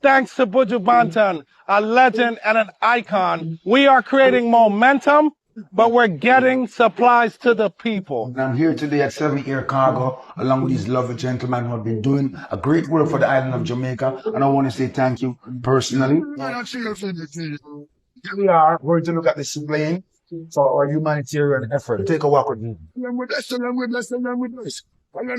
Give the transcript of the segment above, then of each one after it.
thanks to Buju Banton, a legend and an icon, we are creating momentum, but we're getting supplies to the people. And I'm here today at 7 Air Cargo, along with these lovely gentlemen who have been doing a great work for the island of Jamaica. And I want to say thank you personally. Here we are, going to look at this plane for our humanitarian effort. Take a walk with me.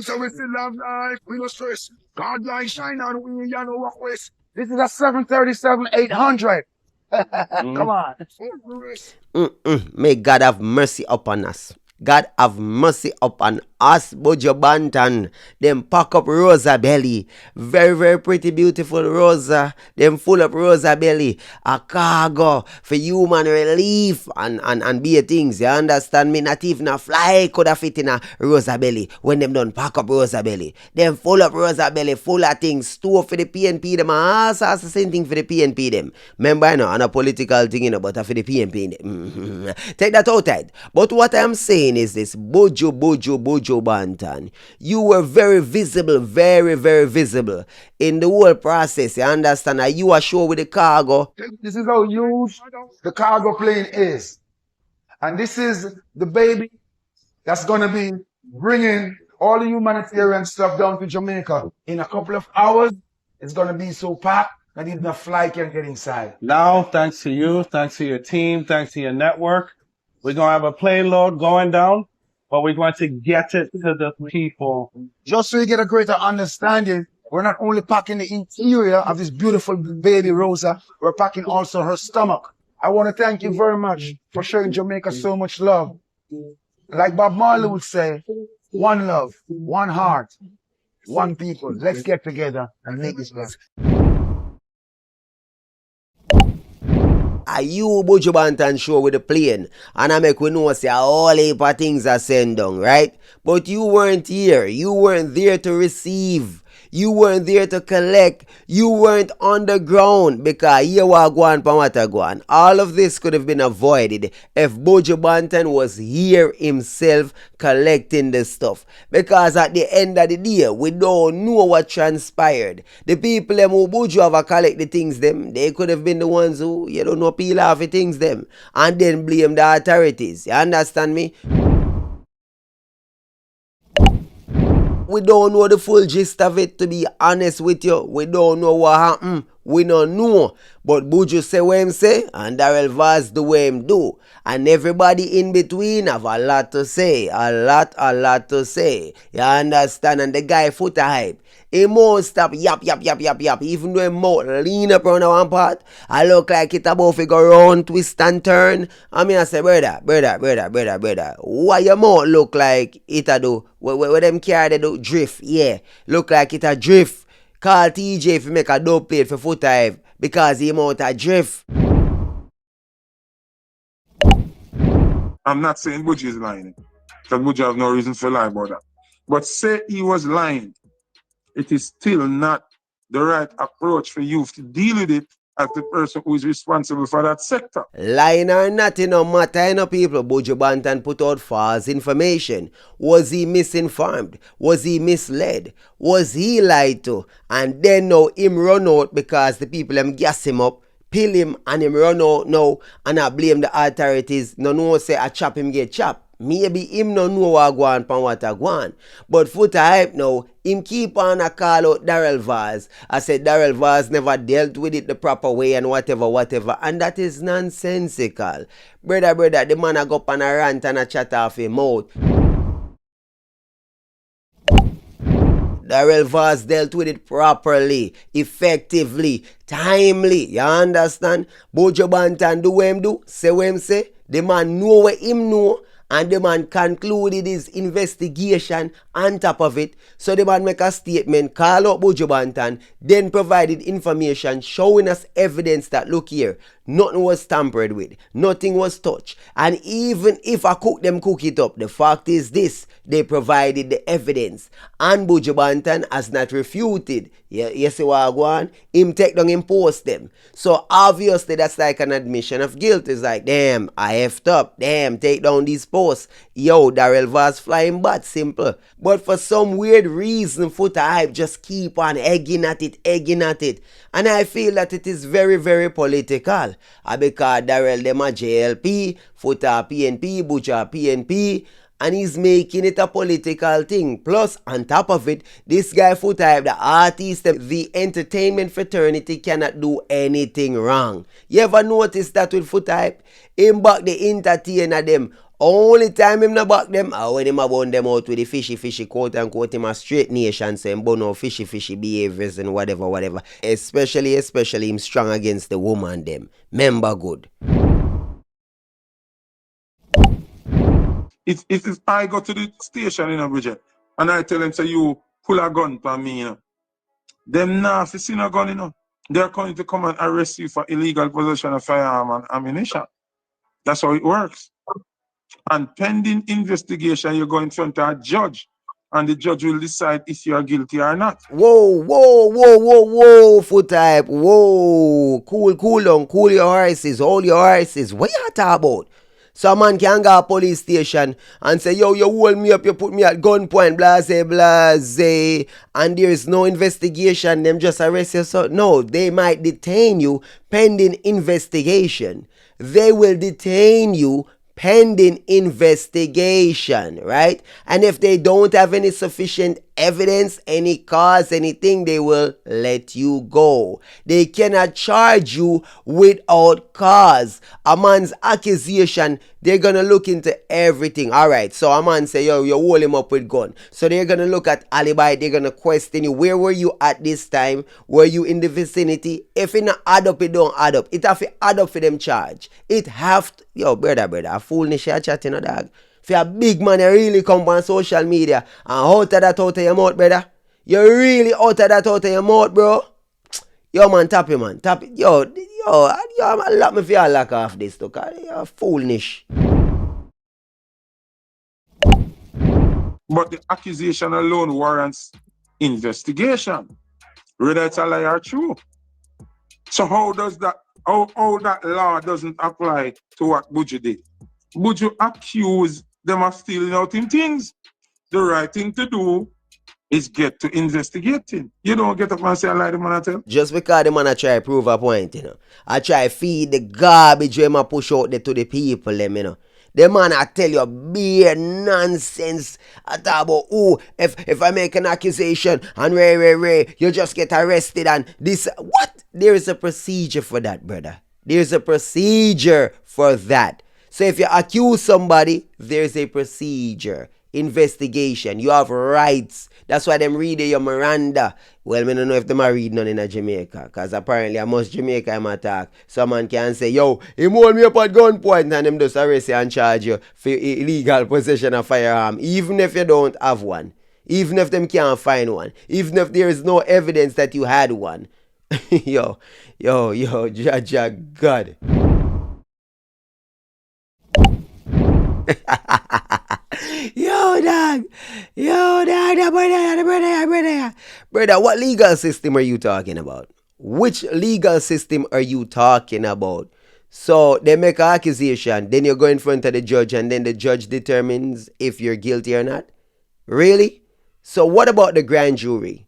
So we still have life, we no stress. God light shine on we, you know what with. This is a 737-800. Come on. May God have mercy upon us. God have mercy upon us, Buju Banton. Them pack up Rosa belly. Very, very pretty, beautiful Rosa. Them full up Rosa belly. A cargo for human relief and be things. You understand me? Not even a fly could have fit in a Rosa belly when them done pack up Rosa belly. Them full up Rosa belly, full of things. Store for the PNP them. Also the same thing for the PNP them. Remember, I know, on a political thing, you know, but for the PNP them. Take that outside. But what I'm saying is this, Buju Banton, you were very visible, very, very visible in the whole process. You understand? Are you are sure with the cargo? This is how huge the cargo plane is. And this is the baby that's going to be bringing all the humanitarian stuff down to Jamaica. In a couple of hours, it's going to be so packed that even a fly can get inside. Now, thanks to you, thanks to your team, thanks to your network, we're going to have a plane load going down, but we're going to get it to the people. Just so you get a greater understanding, we're not only packing the interior of this beautiful baby Rosa, we're packing also her stomach. I want to thank you very much for showing Jamaica so much love. Like Bob Marley would say, one love, one heart, one people. Let's get together and make this best. Are you Buju Banton show with the plane? And I make we know say all heap of things are sent down, right? But you weren't here. You weren't there to receive. You weren't there to collect. You weren't on the ground because you were going for what going. All of this could have been avoided if Buju Banton was here himself collecting the stuff. Because at the end of the day, we don't know what transpired. The people who Buju have collect the things them, they could have been the ones who, you don't know, peel off the things them and then blame the authorities. You understand me? We don't know the full gist of it, to be honest with you. We don't know what happened. We don't know. But Buju say what him say, and Darrell Vaz do what him do. And everybody in between have a lot to say. A lot to say. You understand? And the guy Foota hype. He won't stop yap. Even though he mouth lean up around one part, I look like it about to go round, twist and turn. I mean, I say, brother, why your mouth look like it a do? Where them carry they do drift, yeah. Look like it a drift. Call TJ if you make a dope plate for Foota because he mouth a drift. I'm not saying Buju is lying, because Buju have no reason for lie about that. But say he was lying, it is still not the right approach for you to deal with it as the person who is responsible for that sector. Lying or not, it no matter, people. Buju Banton put out false information. Was he misinformed? Was he misled? Was he lied to? And then now him run out because the people them gas him up, pill him, and him run out now, and I blame the authorities. No say I chop him get chop. Maybe him no know what go on pan what go on. But Foota hype now, him keep on a call out Darrell Vaz. I said Darrell Vaz never dealt with it the proper way and whatever. And that is nonsensical. Brother, the man a go up on a rant and a chat off him mouth. Darrell Vaz dealt with it properly, effectively, timely. You understand? Buju Banton do what him do, say what him say. The man know what him know. And the man concluded his investigation on top of it. So the man make a statement, call out Buju Banton, then provided information showing us evidence that, look here, nothing was tampered with, nothing was touched. And even if I cook it up, the fact is this, they provided the evidence. And Buju Banton has not refuted. You see what I go on? Him take down, him post them. So obviously that's like an admission of guilt. It's like, damn, I effed up. Damn, take down these posts. house. Yo, Darrell was flying bat, simple. But for some weird reason, Foota hype just keep on egging at it. And I feel that it is very, very political. Because Darrell them a JLP, Foota PNP, Buju PNP, and he's making it a political thing. Plus, on top of it, this guy Foota, the artist, the entertainment fraternity cannot do anything wrong. You ever notice that with Foota? Him back the entertainer them. Only time him not back them, when him a bun them out with the fishy quote unquote, him a straight nation, so him bun out fishy behaviors and whatever. Especially him strong against the woman them. Member good. If I go to the station in Bridget and I tell them, say, you pull a gun for me, you know, them now, if you see a gun, you know, they're going to come and arrest you for illegal possession of firearm and ammunition. That's how it works. And pending investigation, you go in front of a judge, and the judge will decide if you are guilty or not. Whoa, Foota. Whoa. Cool down, cool your horses, hold your horses. What you talking about? So a man can go to a police station and say, yo, you hold me up, you put me at gunpoint, blase, and there is no investigation, them just arrest you. So no, they might detain you pending investigation. They will detain you pending investigation, right? And if they don't have any sufficient evidence, any cause, anything, they will let you go. They cannot charge you without cause. A man's accusation, they're gonna look into everything. Alright, so a man say, yo, you hold him up with gun. So they're gonna look at alibi, they're gonna question you. Where were you at this time? Were you in the vicinity? If it not add up, it don't add up. It have to add up for them charge. It have to, yo, brother, a fool ni share chat, you know, dog. If you're a big man, you really come on social media and out of that out of your mouth, brother. You're really out of that out of your mouth, bro. Yo, man, tap it, man. Tap it. Yo, I let me feel like off this, though, because you're foolish. But the accusation alone warrants investigation, whether it's a lie or true. So how does that, how that law doesn't apply to what Buju did? Buju accused them of stealing out him things. The right thing to do is get to investigating. You don't get up and say, I lie, the man I tell. Just because the man I try to prove a point, you know. I try to feed the garbage when I push out there to the people, them, you know. The man I tell you bare nonsense. I talk about, oh, if I make an accusation and Ray, you just get arrested and this. What? There is a procedure for that, brother. There's a procedure for that. So if you accuse somebody, there's a procedure. Investigation. You have rights. That's why them read your Miranda. Well, I don't know if them are reading none in Jamaica. Because apparently I must Jamaica I'm attack. Someone can say, yo, he hold me up at gunpoint and them just arrest you and charge you for illegal possession of firearm. Even if you don't have one. Even if them can't find one. Even if there is no evidence that you had one. yo, God. Brother, what legal system are you talking about? Which legal system are you talking about? So they make an accusation, then you go in front of the judge, and then the judge determines if you're guilty or not? Really? So what about the grand jury?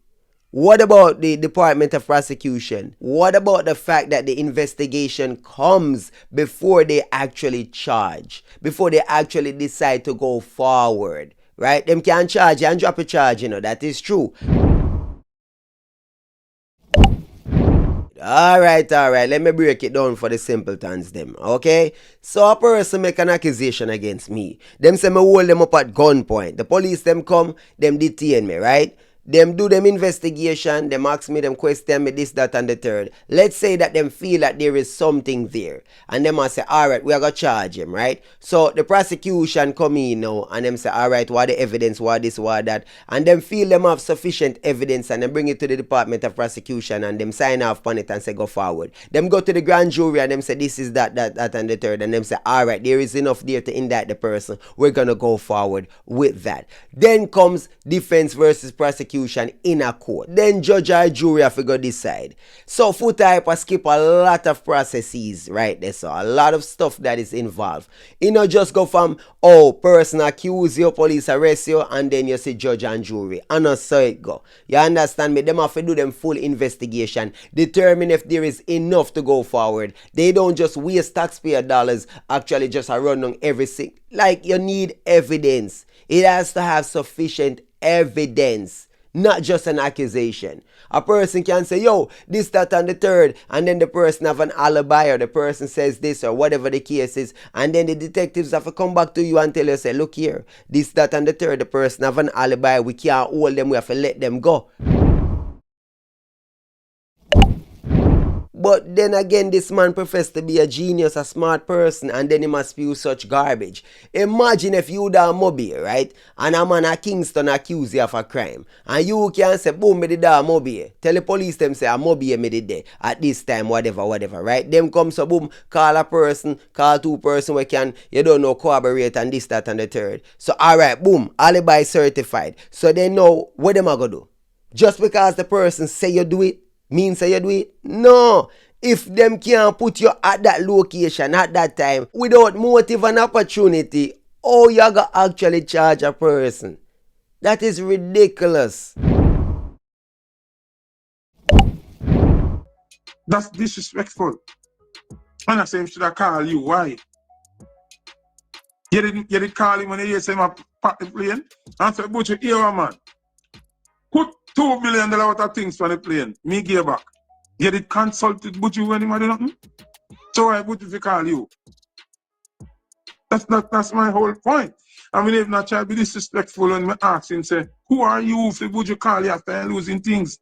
What about the Department of Prosecution? What about the fact that the investigation comes before they actually charge, before they actually decide to go forward, right? Them can charge and drop a charge, you know, that is true. Alright, let me break it down for the simpletons them, okay? So a person make an accusation against me. Them say me hold them up at gunpoint. The police them come, them detain me, right? Them do them investigation, them ask me, them question me this, that, and the third. Let's say that them feel that there is something there. And them must say, alright, we are going to charge him, right? So the prosecution come in now, and them say, alright, what the evidence, what this, what that. And them feel them have sufficient evidence, and them bring it to the Department of Prosecution, and them sign off on it and say, go forward. Them go to the grand jury, and them say, this is that, and the third. And them say, alright, there is enough there to indict the person. We're going to go forward with that. Then comes defense versus prosecution. prosecution in a court. Then judge or jury have to go decide. So Foota hyper skip a lot of processes right there. So a lot of stuff that is involved. You know, just go from, oh, person accuse you, police arrest you, and then you see judge and jury. And not so it go. You understand me? Them have to do them full investigation, determine if there is enough to go forward. They don't just waste taxpayer dollars, actually just run on everything. Like, you need evidence. It has to have sufficient evidence, not just an accusation. A person can say, yo, this, that, and the third, and then the person have an alibi, or the person says this, or whatever the case is, and then the detectives have to come back to you and tell you, say, look here, this, that, and the third, the person have an alibi, we can't hold them, we have to let them go. But then again, this man professed to be a genius, a smart person, and then he must spew such garbage. Imagine if you da Mobile, right? And a man at Kingston accuse you of a crime. And you can say, boom, me did da Mobile. Tell the police them say, a Mobile me did there at this time, whatever, right? Them come, so boom, call a person, call two person we can, you don't know, corroborate and this, that, and the third. So, alright, boom, alibi certified. So they know what them are going to do. Just because the person say you do it, means say you do it? No. If them can't put you at that location at that time without motive and opportunity, oh, you gotta actually charge a person. That is ridiculous. That's disrespectful. And I say him should have called you. Why? You didn't call him when you say him pack the plane? And say, Buju, here man. Put $2 million out of things for the plane. Me give back. You did consult with Buju when he did nothing? So why Buju to call you? That's my whole point. I mean, if not try to be disrespectful when I ask him, say, who are you if Buju call you after losing things?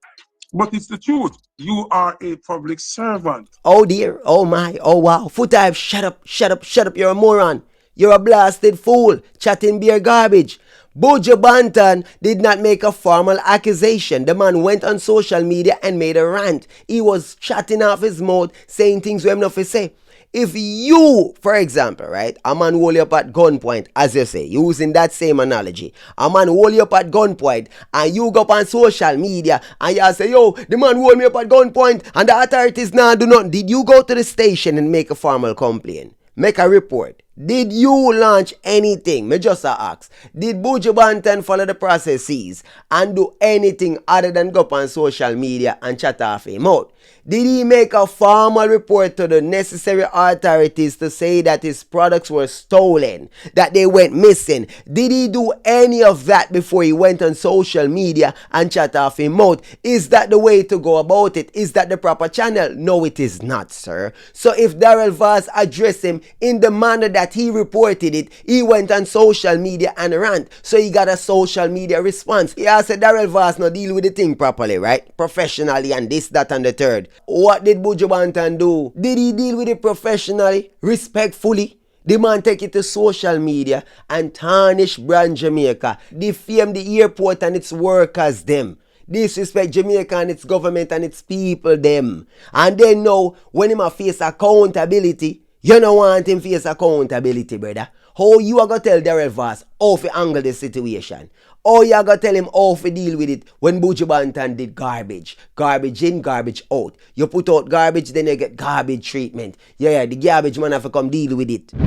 But it's the truth. You are a public servant. Oh dear, oh my, oh wow. Foota, shut up, you're a moron. You're a blasted fool, chatting beer garbage. Buju Banton did not make a formal accusation. The man went on social media and made a rant. He was chatting off his mouth, saying things we have nothing to say. If you, for example, right, a man hold you up at gunpoint, as you say, using that same analogy, a man hold you up at gunpoint, and you go up on social media, and you say, yo, the man hold me up at gunpoint, and the authorities now do not. Did you go to the station and make a formal complaint? Make a report? Did you launch anything? Me just ask. Did Buju Banton follow the processes and do anything other than go up on social media and chat off him out? Did he make a formal report to the necessary authorities to say that his products were stolen, that they went missing? Did he do any of that before he went on social media and chat off him out? Is that the way to go about it? Is that the proper channel? No, it is not, sir. So if Darrell Vaz addressed him in the manner that he reported it, he went on social media and rant. So he got a social media response. He said Darrell Vaz not deal with the thing properly, right? Professionally and this, that, and the third. What did Buju Banton do? Did he deal with it professionally, respectfully? The man take it to social media and tarnish brand Jamaica, defame the airport and its workers them, disrespect Jamaica and its government and its people them. And then now, when him a face accountability, you don't want him face accountability, brother. How you are going to tell Darrell Vaz how to angle the situation? Or you are going to tell him how to deal with it when Buju Banton did garbage? Garbage in, garbage out. You put out garbage, then you get garbage treatment. Yeah, the garbage man have to come deal with it. To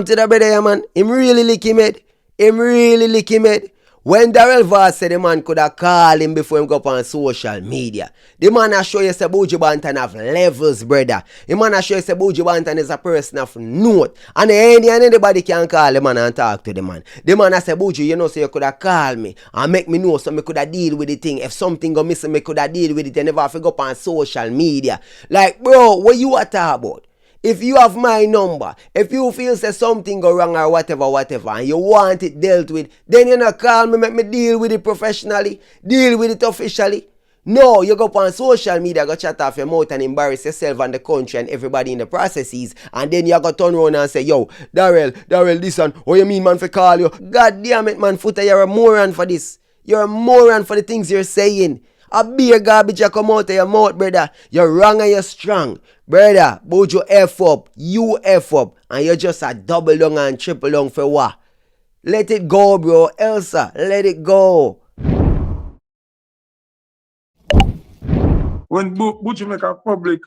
the brother, yeah, man. Him really lick him head. When Darrell Vaz said the man could have called him before him go up on social media, the man has show you say Buju Banton have levels, brother. The man has show you say Buju Banton is a person of note. And anybody can call the man and talk to the man. The man has said, Buju, you know, so you could have called me and make me know so me could have deal with the thing. If something go missing, me could have deal with it. You never have to go up on social media. Like, bro, what you are talking about? If you have my number, if you feel say something go wrong or whatever, and you want it dealt with, then you not call me, make me deal with it professionally, deal with it officially. No, you go up on social media, go chat off your mouth and embarrass yourself and the country and everybody in the processes, and then you go turn around and say, yo, Darrell, this one, what you mean man for call you? God damn it, man, Foota, you're a moron for this. You're a moron for the things you're saying. A beer garbage you come out of your mouth, brother. You're wrong and you're strong. Brother, Buju F up, you F up, and you're just a double down and triple down for what? Let it go, bro. Elsa, let it go. When Buju make a public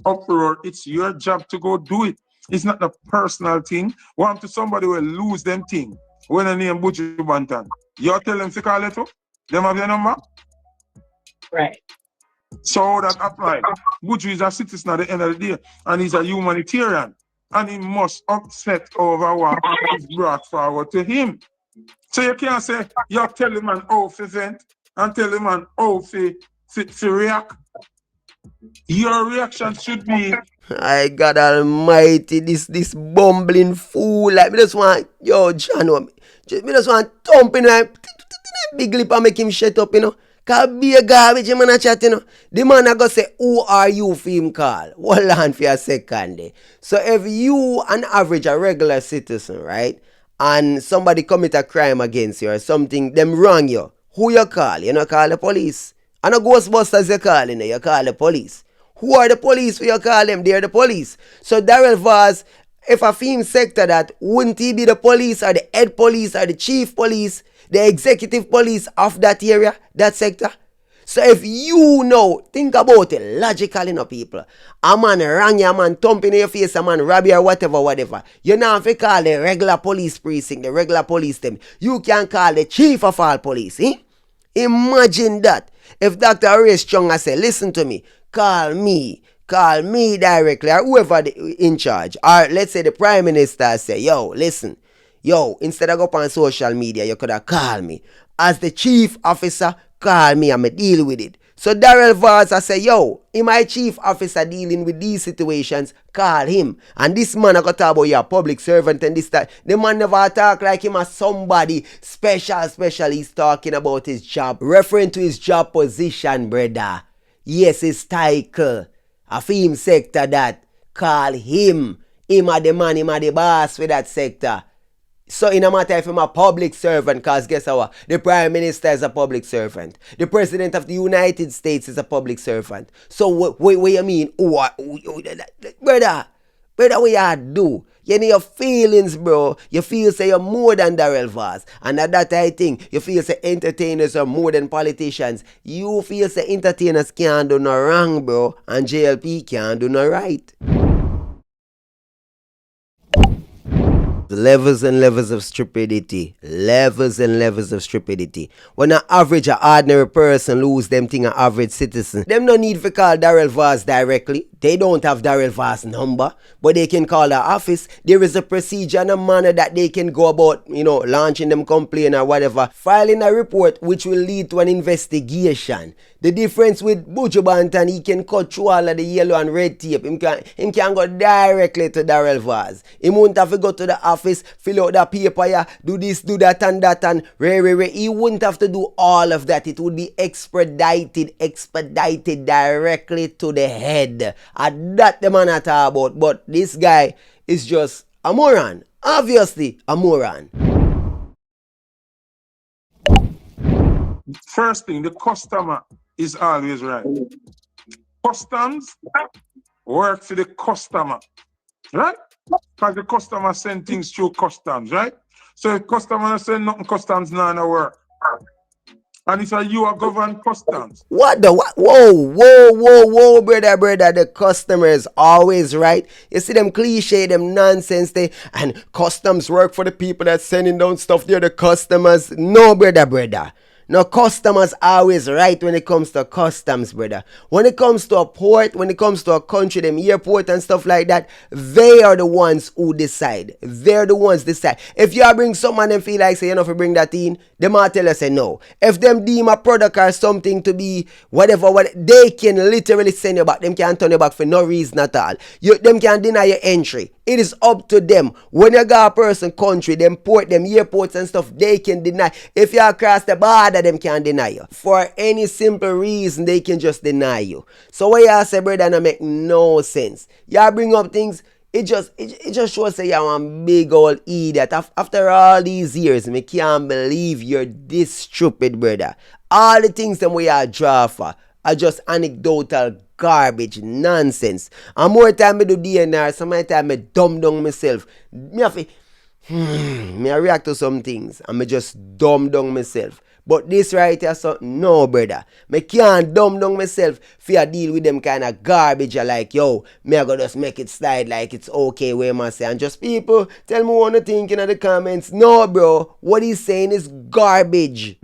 uproar, it's your job to go do it. It's not a personal thing. Want to somebody will lose them thing. When I name Buju Banton, you tell them to call it up. Them have your number. Right. So that apply. Buju is a citizen at the end of the day, and he's a humanitarian, and he must upset over what is brought forward to him. So you can't say you tell him an how to vent and tell him an how to react. Your reaction should be, I God Almighty, this bumbling fool. Like me just want, yo, John, me just want thump in my big lip and make him shut up, you know. Cause be a garbage, man a chat, you know. The man a go say, who are you for him call? Hold on for a second there. So if you an average, a regular citizen, right? And somebody commit a crime against you or something, them wrong you. Who you call? You know, call the police. And a Ghostbusters you call, you call the police. Who are the police? Who you call them? They're the police. So Daryl Vaz, if a film sector that, wouldn't he be the police or the head police or the chief police, the executive police of that area, that sector? So if you know, think about it logically, no people. A man wrong you, a man thump in your face, a man rob you or whatever. You now have to call the regular police precinct, the regular police them. You can call the chief of all police, eh? Imagine that. If Dr. Horace Chung say, listen to me, call me directly, or whoever in charge, or let's say the prime minister say, yo, listen, yo, instead of go up on social media, you could have called me. As the chief officer, call me, I'ma deal with it. So Daryl Vaz say, yo, in my chief officer dealing with these situations, call him. And this man I got talk about your public servant and this that. The man never talk like him as somebody special. He's talking about his job, referring to his job position, brother. Yes, his title. A film sector that. Call him. Him a the man, him a the boss for that sector. So in a matter if I'm a public servant, cause guess what? The Prime Minister is a public servant. The President of the United States is a public servant. So what you mean? Brother, what you do? You know your feelings, bro. You feel say you're more than Daryl Vaz. And at that I think, you feel say entertainers are more than politicians. You feel say entertainers can't do no wrong, bro. And JLP can't do no right. Levels and levels of stupidity. When an average or ordinary person lose them thing an average citizen, them no need to call Daryl Vaz directly. They don't have Daryl Vaz number, but they can call our office. There is a procedure and a manner that they can go about, launching them complaint or whatever, filing a report which will lead to an investigation. The difference with Buju Banton, he can cut through all of the yellow and red tape. Him can go directly to Daryl Vaz. He won't have to go to the office, fill out the paper, do this, do that, and that, and He wouldn't have to do all of that. It would be expedited directly to the head. And that the man I talk about. But this guy is just a moron. Obviously, a moron. first thing, the customer is always right. Customs work for the customer, right? Because the customer send things through customs, right? So if customer send nothing, customs not gonna work. And it's you are governed customs. What the what? Whoa, brother. The customer is always right. You see them cliche, them nonsense they and customs work for the people that's sending down stuff. They're the customers. No, brother. No, customers always right when it comes to customs, brother. When it comes to a port, when it comes to a country, them airport and stuff like that, they are the ones who decide. They're the ones decide. If you bring someone and feel like say, if you bring that in, them might tell us say no. If them deem a product or something to be whatever, they can literally send you back. Them can't turn you back for no reason at all. Them can deny your entry. It is up to them. When you got a person country, them port, them airports and stuff, they can deny. If you across the border, them can deny you. For any simple reason, they can just deny you. So what you say, brother, that make no sense. You bring up things, it just shows that you're one big old idiot. After all these years, me can't believe you're this stupid, brother. All the things that we are draw for are just anecdotal garbage nonsense. And more time I do DNR, some time I dumb down myself. Me I react to some things and me just dumb down myself. But this right here, something, no, brother. Me can't dumb down myself for a deal with them kind of garbage. I like, yo, me I go just make it slide like it's okay, where I say. And just people, tell me what you think in the comments. No, bro, what he's saying is garbage.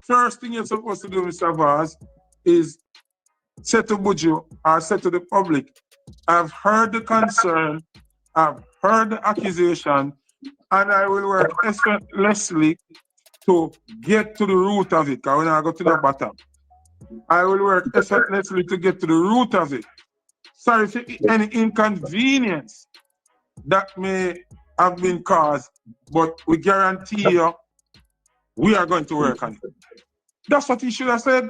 First thing you're supposed to do, Mr. Vaz, is say to Buju or say to the public, I've heard the concern, I've heard the accusation, and I will work effortlessly to get to the root of it. Because when I go to the bottom, I will work effortlessly to get to the root of it. Sorry for any inconvenience that may have been caused, but we guarantee you we are going to work on it. That's what he should have said.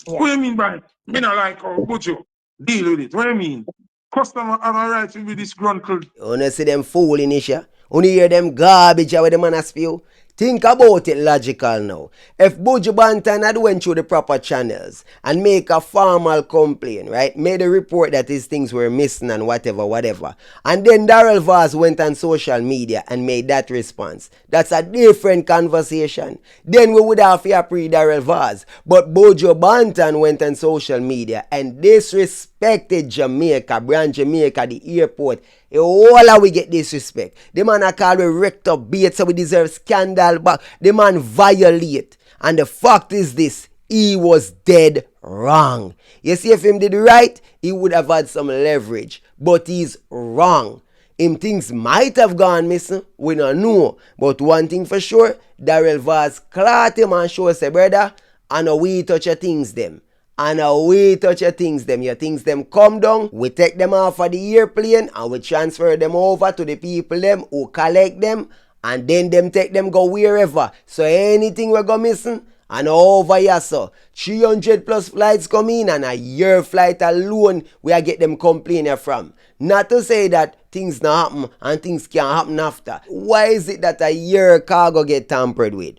Yeah. What do you mean by it? Me not like Buju. Deal with it. What do you mean? Customer have a right to be disgruntled. You know see them fooling issue? You hear them garbage where the man has spew? Think about it logical now. If Buju Banton had went through the proper channels and make a formal complaint, right? Made a report that his things were missing and whatever. And then Daryl Vaz went on social media and made that response. That's a different conversation. Then we would have here pre-Daryl Vaz. But Buju Banton went on social media and disrespected Jamaica, brand Jamaica, the airport. All we get disrespect. The man I call we wrecked up bait, so we deserve scandal back. The man violate. And the fact is this, he was dead wrong. You see, if him did right, he would have had some leverage. But he's wrong. Him things might have gone missing, we don't know. But one thing for sure, Daryl Vaz caught him and show say, brother, I know we touch your things them. And we touch your things them come down, we take them off of the airplane and we transfer them over to the people them who collect them, and then them take them go wherever. So anything we go missing, and over here so 300 plus flights come in, and a year flight alone we get them complaining from. Not to say that things not happen and things can't happen after. Why is it that a year cargo get tampered with?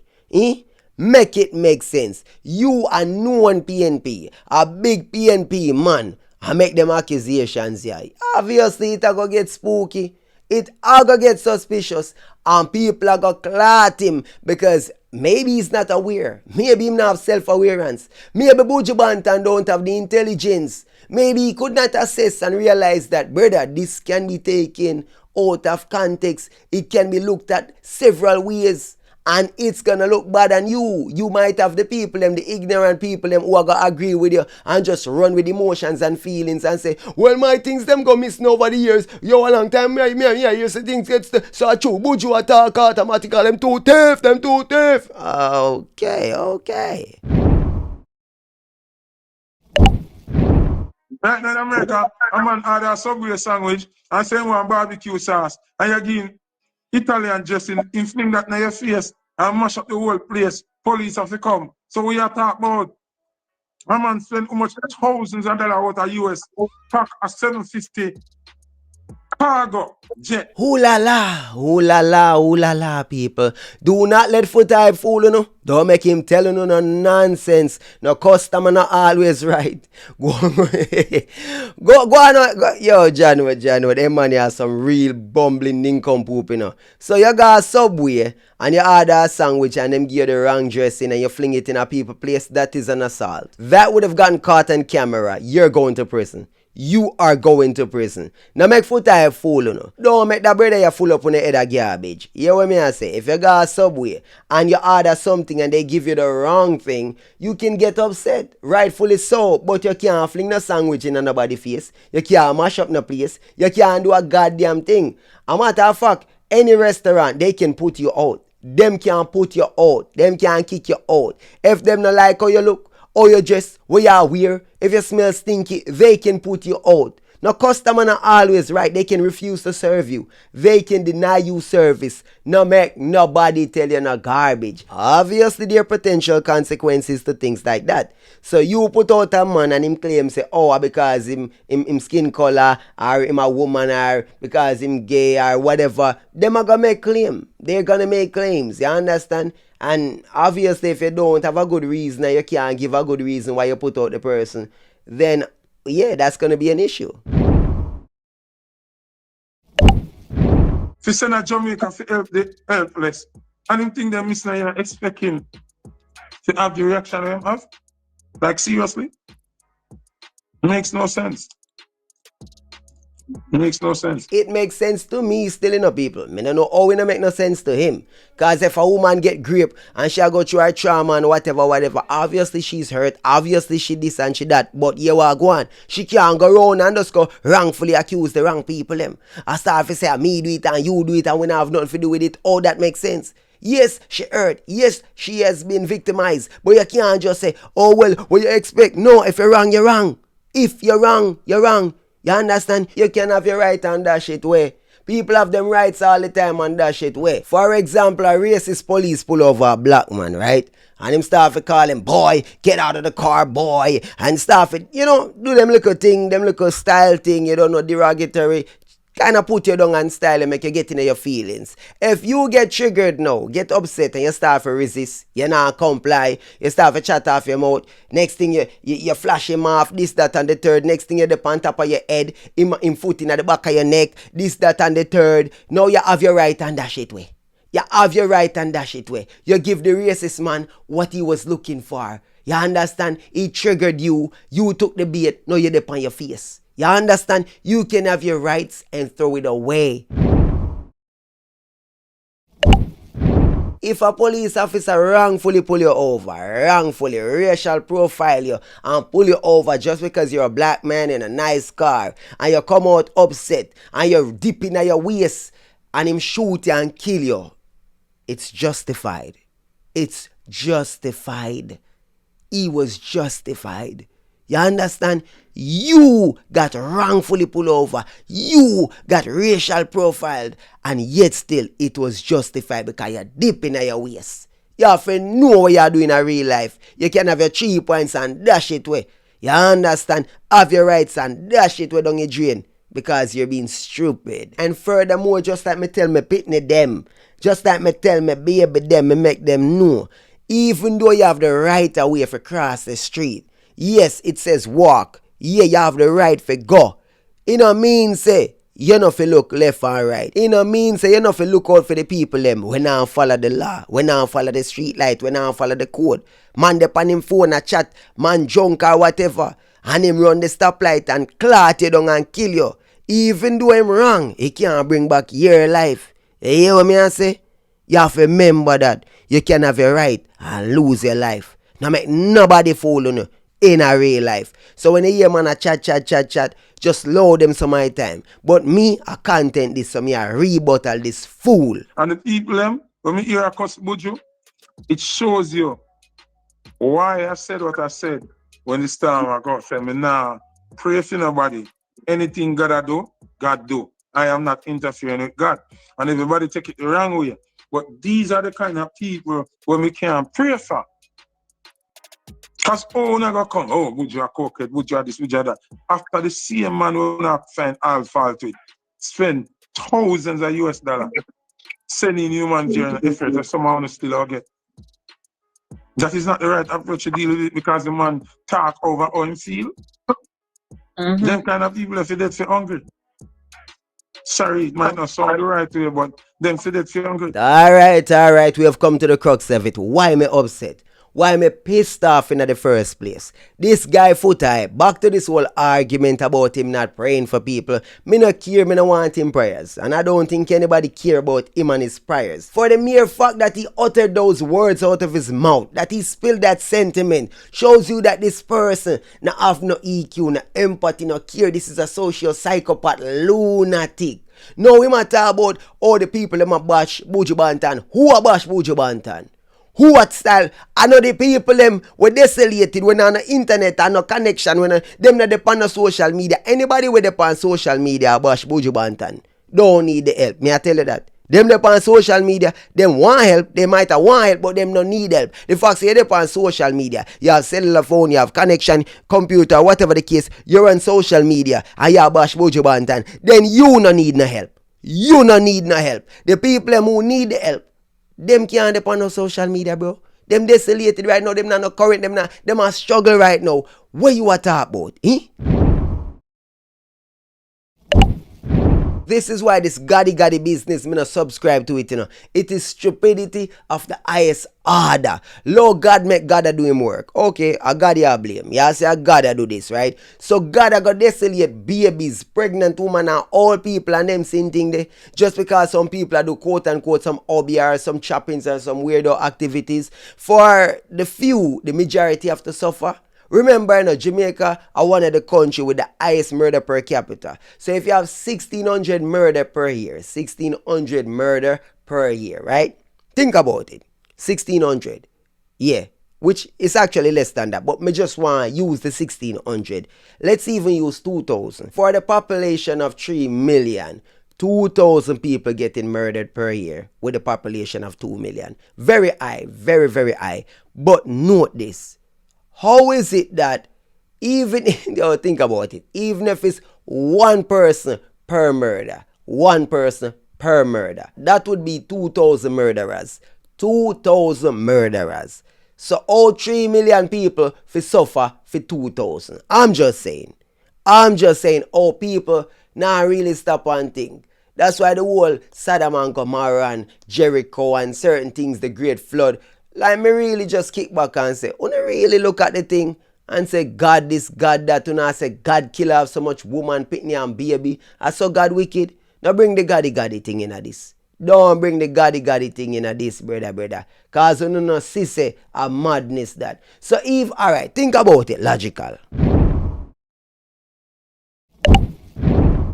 Make it make sense. You are known PNP, a big PNP man, and make them accusations here. Obviously, it a go get spooky. It a go get suspicious. And people are go clot him because maybe he's not aware. Maybe he not have self-awareness. Maybe Buju Banton don't have the intelligence. Maybe he could not assess and realize that, brother, this can be taken out of context. It can be looked at several ways. And it's gonna look bad on you. You might have the people, them, the ignorant people, them who are gonna agree with you and just run with emotions and feelings and say, well, my things them go missing over the years. Yo, a long time, me, you see things get so true. Buju attack automatically, them too tough. Okay. Right now in America, a man order a Subway sandwich and say one barbecue sauce, and you're giving Italian dressing, in fling that in your face and mash up the whole place. Police have to come. So we are talking about a man spend how much thousands of dollars out of US pack a 750 cargo jet. Ooh la la, people. Do not let Foota fool you, no. Don't make him tell you no nonsense. No customer not always right. Go on. Yo, January, them man have some real bumbling nincompoop, you know. So you got a Subway and you order a sandwich and them give you the wrong dressing and you fling it in a people place. That is an assault. That would have gotten caught on camera. You're going to prison. You are going to prison. Now make Foota fool, you know. Don't make that brother you full up on the head of garbage. You hear what me I say? If you got a Subway and you order something and they give you the wrong thing, you can get upset. Rightfully so. But you can't fling no sandwich in nobody's face. You can't mash up no place. You can't do a goddamn thing. A matter of fact, any restaurant, they can put you out. Them can't put you out. Them can't kick you out. If them not like how you look, or you dress, where you wear, if you smell stinky, they can put you out. Now, customer not always right. They can refuse to serve you. They can deny you service. No make nobody tell you no garbage. Obviously, there are potential consequences to things like that. So you put out a man and him claim say, oh, because him skin color, or him a woman, or because him gay, or whatever. Them are gonna make claim. They're gonna make claims. You understand? And obviously, if you don't have a good reason and you can't give a good reason why you put out the person, then yeah, that's going to be an issue. If you send a Jamaica to help the helpless, and him think they're missing, you're expecting to have the reaction they have? Like, seriously? Makes no sense. Makes no sense. It makes sense to me still, you know, people. Me don't know how it don't make no sense to him. Cause if a woman get raped and she go through her trauma and whatever, obviously she's hurt. Obviously she this and she that. But yeah, what go on? She can't go around and just go wrongfully accuse the wrong people them. I start to say me do it and you do it and we don't have nothing to do with it. Oh, that makes sense. Yes, she hurt. Yes, she has been victimized. But you can't just say, oh well, what you expect? No, if you're wrong, you're wrong. If you're wrong, you're wrong. You understand? You can have your right and that shit way. People have them rights all the time and that shit way. For example, a racist police pull over a black man, right? And him start to call him, boy, get out of the car, boy. And start to, you know, do them little thing, them little style thing, you don't know, derogatory. Kind of put you down and style and make you get into your feelings. If you get triggered now, get upset and you start to resist, you not comply, you start to chat off your mouth, next thing you flash him off, this, that and the third, next thing you dip on top of your head, him foot in at the back of your neck, this, that and the third. Now you have your right and dash it way. You have your right and dash it way. You give the racist man what he was looking for. You understand? He triggered you, you took the bait, now you dip on your face. You understand? You can have your rights and throw it away. If a police officer wrongfully pull you over, wrongfully racial profile you and pull you over just because you're a black man in a nice car and you come out upset and you're dipping at your waist and him shoot you and kill you, it's justified. It's justified. He was justified. You understand? You got wrongfully pulled over. You got racial profiled. And yet still it was justified because you're deep in your waist. You have to know what you're doing in real life. You can have your 3 points and dash it away. You understand? Have your rights and dash it away down your drain. Because you're being stupid. And furthermore, just like me tell me pitney them. Just like me tell me baby them. Me make them know. Even though you have the right away for cross the street. Yes, it says walk. Yeah, you have the right for go. It don't mean say you know fi look left and right. It don't mean say you know fi look out for the people them when I follow the law, when I follow the street light, when I follow the code. Man dep on him phone a chat, man drunk or whatever, and him run the stoplight and clot you down and kill you. Even though him wrong, he can't bring back your life. You hear what me I say? You have to remember that you can have your right and lose your life. Now make nobody fool on you in a real life. So when you hear man a chat, just load them some my time. But me, I content this, so me I rebuttal this fool. And the people them, when me hear a cuss Buju, it shows you why I said what I said when the storm I got said me nah pray for nobody. Anything God I do, God do. I am not interfering with God. And everybody take it the wrong way. But these are the kind of people where we can't pray for. Because never come, Buju a cokehead, Buju a this, Buju a that. After the same man will not find all fault with, spend thousands of US dollars sending human jail and effort that someone will still get. That is not the right approach to deal with it because the man talk over how him feel. Them kind of people are dead for hungry. Sorry, it might not sound the right way, but them for dead for hungry. Alright, we have come to the crux of it. Why am I upset? Why am I pissed off in the first place? This guy Foota, back to this whole argument about him not praying for people. Me no care, me no want him prayers. And I don't think anybody care about him and his prayers. For the mere fact that he uttered those words out of his mouth, that he spilled that sentiment, shows you that this person no have no EQ, no empathy, no care. This is a social psychopath lunatic. Now we might talk about all the people that bash Buju Banton. Who a bash Buju Banton? Who what style? I know the people them were desolated when on the internet and no connection when them not depend on social media. Anybody with depend on social media bash Buju Banton don't need the help. Me I tell you that. Them depend on social media, them want help, they might have want help, but them no need help. The fact say you depend on social media, you have cellular phone, you have connection, computer, whatever the case, you're on social media and you bash Buju Banton, then you no need no help. You no need no help. The people them who need the help, them can't depend on social media, bro. Them desolated right now. Them not current. Them are struggle right now. What you are talking about? This is why this gaddy business, me not subscribe to it, you know. It is stupidity of the highest order. Lord God make God do him work. Okay, I got you blame. Yeah, I say I gotta do this, right? So God I got desolate babies, pregnant women and all people and them same thing there. Just because some people do quote unquote some hobby or some choppings or some weirdo activities. For the few, the majority have to suffer. Remember, you know, Jamaica are one of the countries with the highest murder per capita. So if you have 1,600 murder per year, 1,600 murder per year, right? Think about it. 1,600. Yeah. Which is actually less than that. But me just want to use the 1,600. Let's even use 2,000. For the population of 3 million, 2,000 people getting murdered per year with a population of 2 million. Very high. Very, very high. But note this. How is it that even, think about it, even if it's one person per murder, that would be 2,000 murderers. 2,000 murderers. So all 3 million people fi suffer for 2,000. I'm just saying, all people now really stop and think. That's why the whole Sodom and Gomorrah and Jericho and certain things, the Great Flood, like me really just kick back and say, you really look at the thing and say, God this, God that. You know, I say, God kill off so much woman, pitney and baby. I saw God wicked. Now bring the gaddy thing in this. Don't bring the gaddy thing in this, brother. Cause you know, see a madness that. So if, alright, think about it, logical.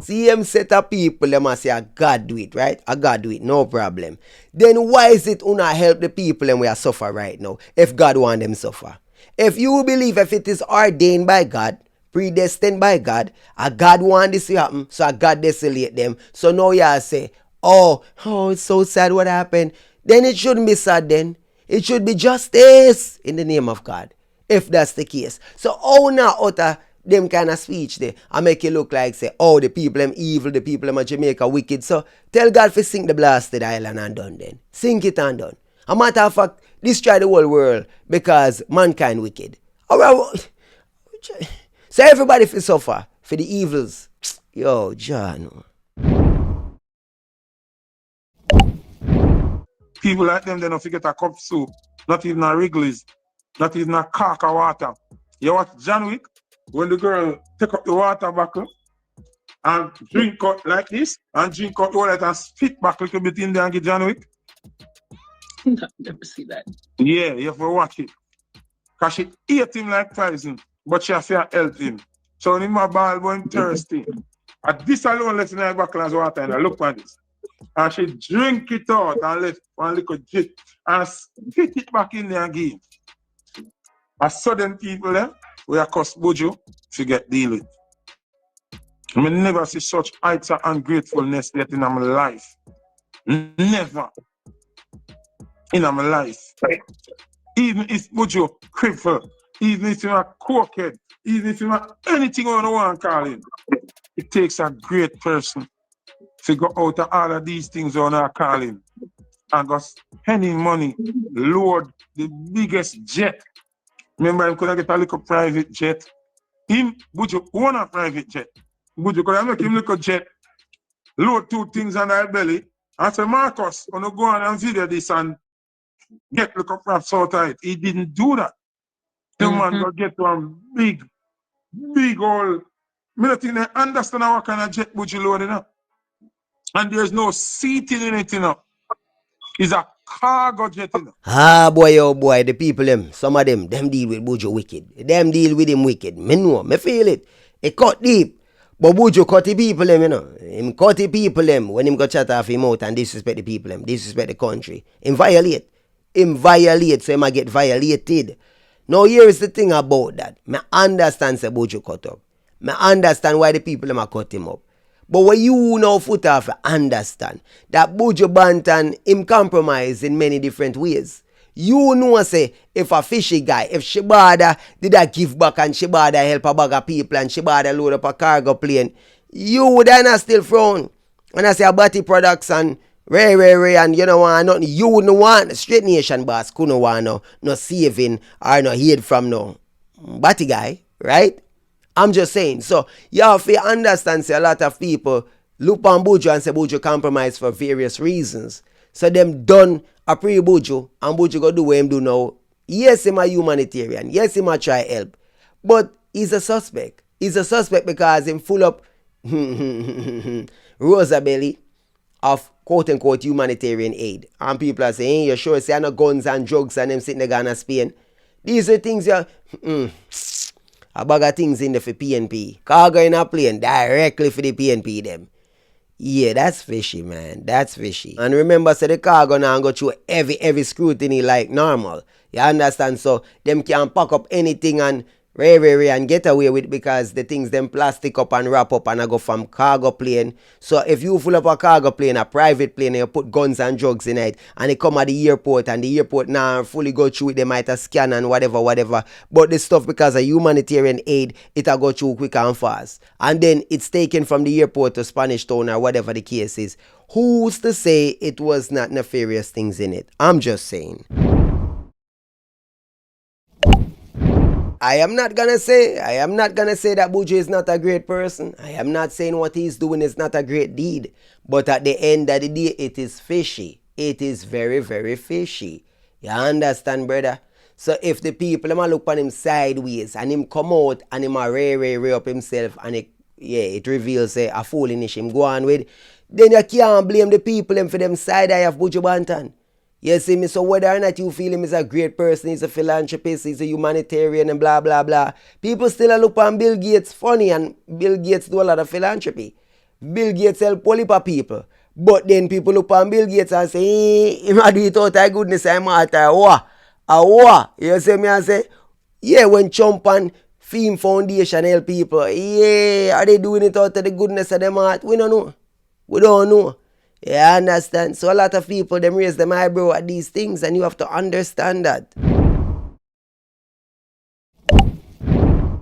Same set of people, they must say, I God do it, right? I God do it, no problem. Then why is it una help the people and we are suffer right now, if God want them suffer? If you believe if it is ordained by God, predestined by God, a God want this to happen, so a God desolate them. So now you say, oh, it's so sad what happened. Then it shouldn't be sad then. It should be justice in the name of God, if that's the case. So how now utter them kind of speech there and make it look like say, oh, the people them evil, the people them of Jamaica wicked. So tell God to sink the blasted island and done then. Sink it and done. A matter of fact, destroy the whole world because mankind wicked. Alright. So everybody fi suffer for the evils. Yo, John. People like them, they don't forget a cup soup, not even a Wrigley's, not even a cork of water. You watch John Wick? When the girl take up the water bottle and drink out like this, and drink out all that and spit back a little bit in there and get John Wick. Never see that. Yeah, you have to watch it. Because she ate him like poison, but she has to help him. So when my ball going thirsty, at this alone left in her bottle as water and I look at this. And she drink it out and left one little jet and spit it back in there again. As sudden people there, we are cost Buju to get deal with. I mean, never see such heights of ungratefulness yet in my life. Never. In my life. Even if Buju cripple, even if you're a cokehead, even if you're anything you want to call him, it takes a great person to go out of all of these things on our calling and go spending money, load the biggest jet. Remember, I could get a little private jet. Him, Buju, own a private jet. Buju could make him little jet, load 2 things on our belly, and say, Marcus, I'm going to go on and video this and get little props out of it. He didn't do that. The man go get one big old. I don't think they understand what kind of jet Buju loading up. And there's no seating in it, you know. It's a cargo jet, you know. Oh boy, the people them, some of them deal with Buju wicked. Them deal with him wicked. Me know, me feel it. It cut deep. But Buju cut the people them, you know. Him cut the people them when him go chat off him out and disrespect the people them, disrespect the country. Him violate, so him a get violated. Now here is the thing about that. Me understand say Buju cut up. Me understand why the people them a cut him up. But what you know Foota have understand that Buju Banton him compromise in many different ways. You know say if a fishy guy, if Shibada did a give back and Shibada help a bag of people and Shibada load up a cargo plane, you would not still frown. When I say a Batty products and Ray and you know want nothing, you wouldn't want straight nation boss couldn't want no saving or no aid from no Batty guy, right? I'm just saying. So you have to understand say a lot of people look on Buju and say Buju compromised for various reasons. So them done a pre-Buju and Buju go do what him do now. Yes, him a humanitarian. Yes, him a try help. But he's a suspect. He's a suspect because him full up Rosa belly of quote-unquote humanitarian aid. And people are saying, you sure say no guns and drugs and them sitting there gonna Spain. These are things a bag of things in there for PNP. Cargo in a plane directly for the PNP them. Yeah, that's fishy, man. That's fishy. And remember, so the cargo now go through every scrutiny like normal. You understand? So them can pack up anything and and get away with it because the things them plastic up and wrap up and I go from cargo plane. So if you full up a cargo plane, a private plane, and you put guns and drugs in it, and they come at the airport and the airport now fully go through it, they might have scan and whatever. But the stuff because of humanitarian aid, it'll go through quick and fast. And then it's taken from the airport to Spanish Town or whatever the case is. Who's to say it was not nefarious things in it? I'm just saying. I am not gonna say that Buju is not a great person. I am not saying what he's doing is not a great deed. But at the end of the day, it is fishy. It is very, very fishy. You understand, brother? So if the people them look on him sideways and him come out and him a ray up himself and it reveals a foolishness him go on with, then you can't blame the people them for them side eye of Buju Banton. You see me? So whether or not you feel him is a great person, he's a philanthropist, he's a humanitarian and blah, blah, blah. People still look on Bill Gates funny and Bill Gates do a lot of philanthropy. Bill Gates help polypa people. But then people look on Bill Gates and say, hey, he might do it out of goodness and matter. You see me? I say, yeah, when Trump and Fame Foundation help people, yeah, are they doing it out of the goodness of their heart? We don't know. We don't know. You understand? So a lot of people, them raise them eyebrow at these things and you have to understand that.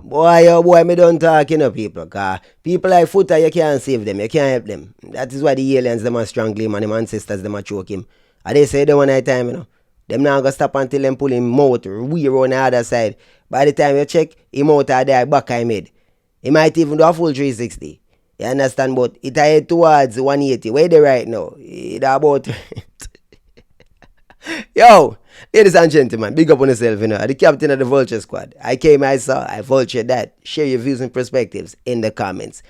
Boy, me don't talk, people. Cause people like Foota, you can't save them, you can't help them. That is why the aliens, them are strangle him and them ancestors, them are choke him. And they say they one night time, Them not gonna stop until them pull him out, we on the other side. By the time you check, him out of there, back I made. He might even do a full 360. You understand? But it head towards 180. Where they right now? It about Yo, ladies and gentlemen, big up on yourself, I'm the captain of the Vulture Squad. I came, I saw, I vultured that. Share your views and perspectives in the comments.